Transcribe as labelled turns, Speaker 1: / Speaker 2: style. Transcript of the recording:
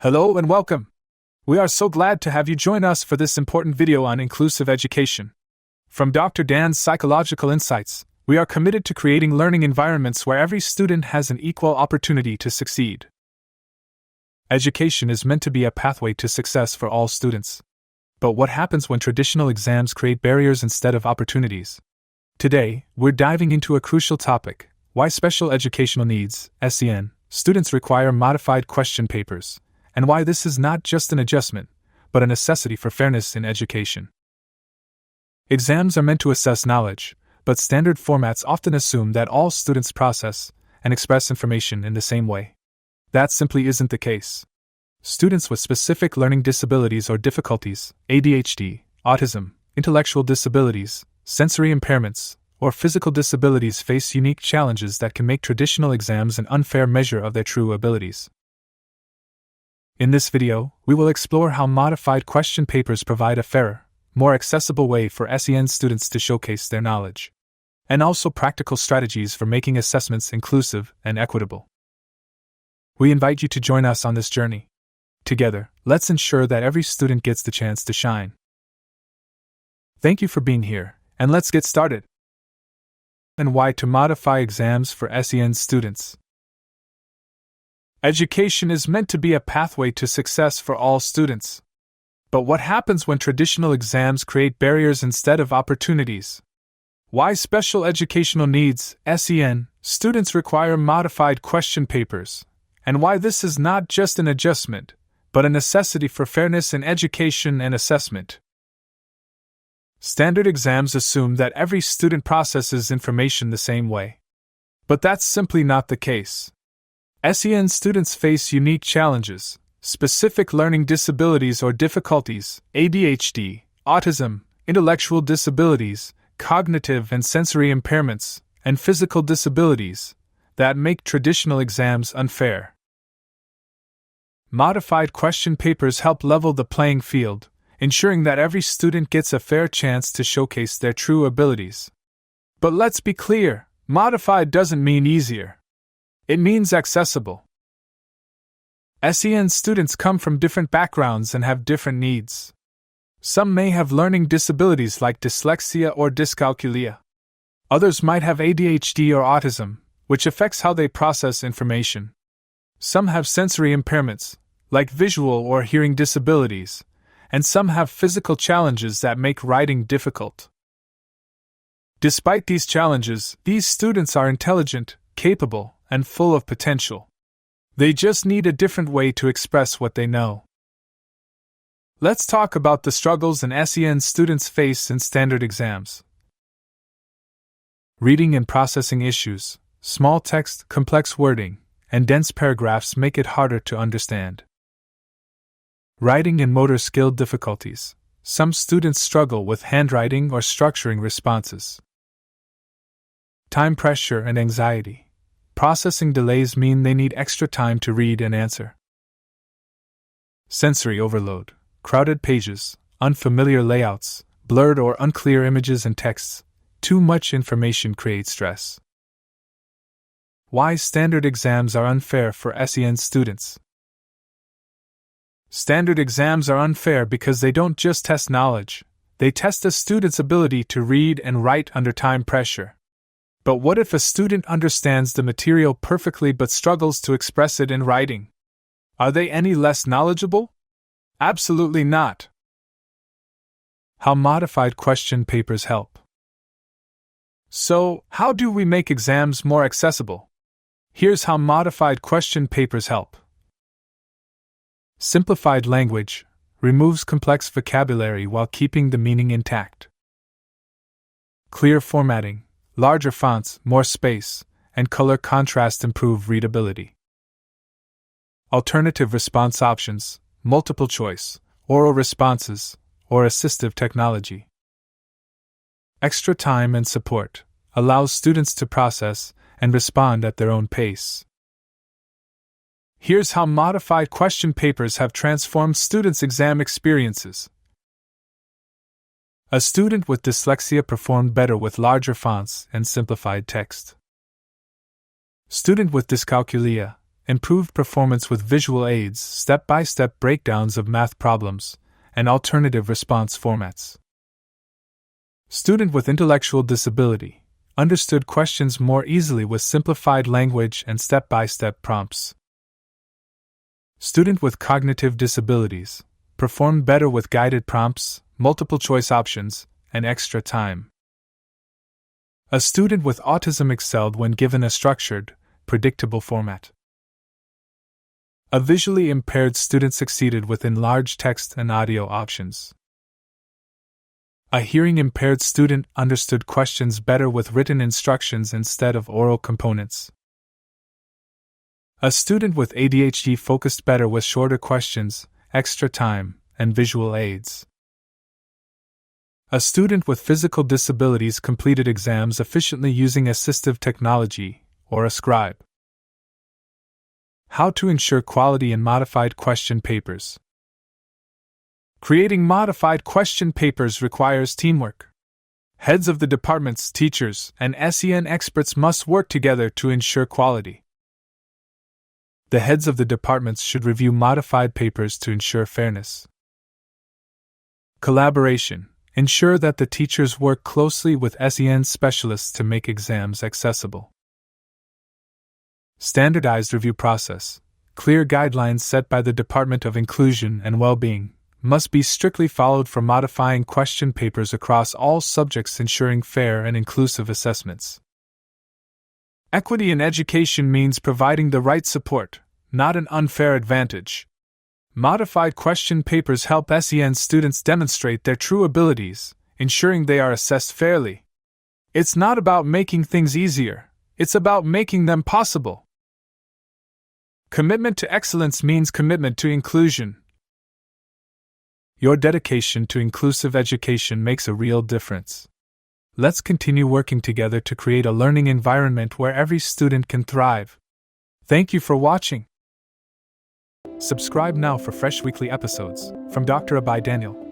Speaker 1: Hello and welcome. We are so glad to have you join us for this important video on inclusive education. From Dr. Dan's Psychological Insights, we are committed to creating learning environments where every student has an equal opportunity to succeed. Education is meant to be a pathway to success for all students. But what happens when traditional exams create barriers instead of opportunities? Today, we're diving into a crucial topic: why special educational needs, SEN, students require modified question papers, and why this is not just an adjustment, but a necessity for fairness in education. Exams are meant to assess knowledge, but standard formats often assume that all students process and express information in the same way. That simply isn't the case. Students with specific learning disabilities or difficulties, ADHD, autism, intellectual disabilities, sensory impairments, or physical disabilities face unique challenges that can make traditional exams an unfair measure of their true abilities. In this video, we will explore how modified question papers provide a fairer, more accessible way for SEN students to showcase their knowledge, and also practical strategies for making assessments inclusive and equitable. We invite you to join us on this journey. Together, let's ensure that every student gets the chance to shine. Thank you for being here, and let's get started. And why to modify exams for SEN students. Education is meant to be a pathway to success for all students. But what happens when traditional exams create barriers instead of opportunities? Why special educational needs, SEN, students require modified question papers, and why this is not just an adjustment, but a necessity for fairness in education and assessment. Standard exams assume that every student processes information the same way. But that's simply not the case. SEN students face unique challenges, specific learning disabilities or difficulties, ADHD, autism, intellectual disabilities, cognitive and sensory impairments, and physical disabilities, that make traditional exams unfair. Modified question papers help level the playing field, ensuring that every student gets a fair chance to showcase their true abilities. But let's be clear, modified doesn't mean easier. It means accessible. SEN students come from different backgrounds and have different needs. Some may have learning disabilities like dyslexia or dyscalculia. Others might have ADHD or autism, which affects how they process information. Some have sensory impairments, like visual or hearing disabilities, and some have physical challenges that make writing difficult. Despite these challenges, these students are intelligent, capable, and full of potential. They just need a different way to express what they know. Let's talk about the struggles an SEN students face in standard exams. Reading and processing issues, small text, complex wording, and dense paragraphs make it harder to understand. Writing and motor skill difficulties. Some students struggle with handwriting or structuring responses. Time pressure and anxiety. Processing delays mean they need extra time to read and answer. Sensory overload. Crowded pages, unfamiliar layouts, blurred or unclear images and texts. Too much information creates stress. Why standard exams are unfair for SEN students. Standard exams are unfair because they don't just test knowledge, they test a student's ability to read and write under time pressure. But what if a student understands the material perfectly but struggles to express it in writing? Are they any less knowledgeable? Absolutely not. How modified question papers help. So, how do we make exams more accessible? Here's how modified question papers help. Simplified language removes complex vocabulary while keeping the meaning intact. Clear formatting. Larger fonts, more space, and color contrast improve readability. Alternative response options, multiple choice, oral responses, or assistive technology. Extra time and support allows students to process and respond at their own pace. Here's how modified question papers have transformed students' exam experiences. A student with dyslexia performed better with larger fonts and simplified text. Student with dyscalculia, improved performance with visual aids, step-by-step breakdowns of math problems, and alternative response formats. Student with intellectual disability understood questions more easily with simplified language and step-by-step prompts. Student with cognitive disabilities performed better with guided prompts, multiple choice options, and extra time. A student with autism excelled when given a structured, predictable format. A visually impaired student succeeded with enlarged text and audio options. A hearing impaired student understood questions better with written instructions instead of oral components. A student with ADHD focused better with shorter questions, extra time, and visual aids. A student with physical disabilities completed exams efficiently using assistive technology, or a scribe. How to ensure quality in modified question papers. Creating modified question papers requires teamwork. Heads of the departments, teachers, and SEN experts must work together to ensure quality. The heads of the departments should review modified papers to ensure fairness. Collaboration. Ensure that the teachers work closely with SEN specialists to make exams accessible. Standardized review process. Clear guidelines set by the Department of Inclusion and Well-being must be strictly followed for modifying question papers across all subjects, ensuring fair and inclusive assessments. Equity in education means providing the right support, not an unfair advantage. Modified question papers help SEN students demonstrate their true abilities, ensuring they are assessed fairly. It's not about making things easier, it's about making them possible. Commitment to excellence means commitment to inclusion. Your dedication to inclusive education makes a real difference. Let's continue working together to create a learning environment where every student can thrive. Thank you for watching. Subscribe now for fresh weekly episodes from Dr. Abai Daniel.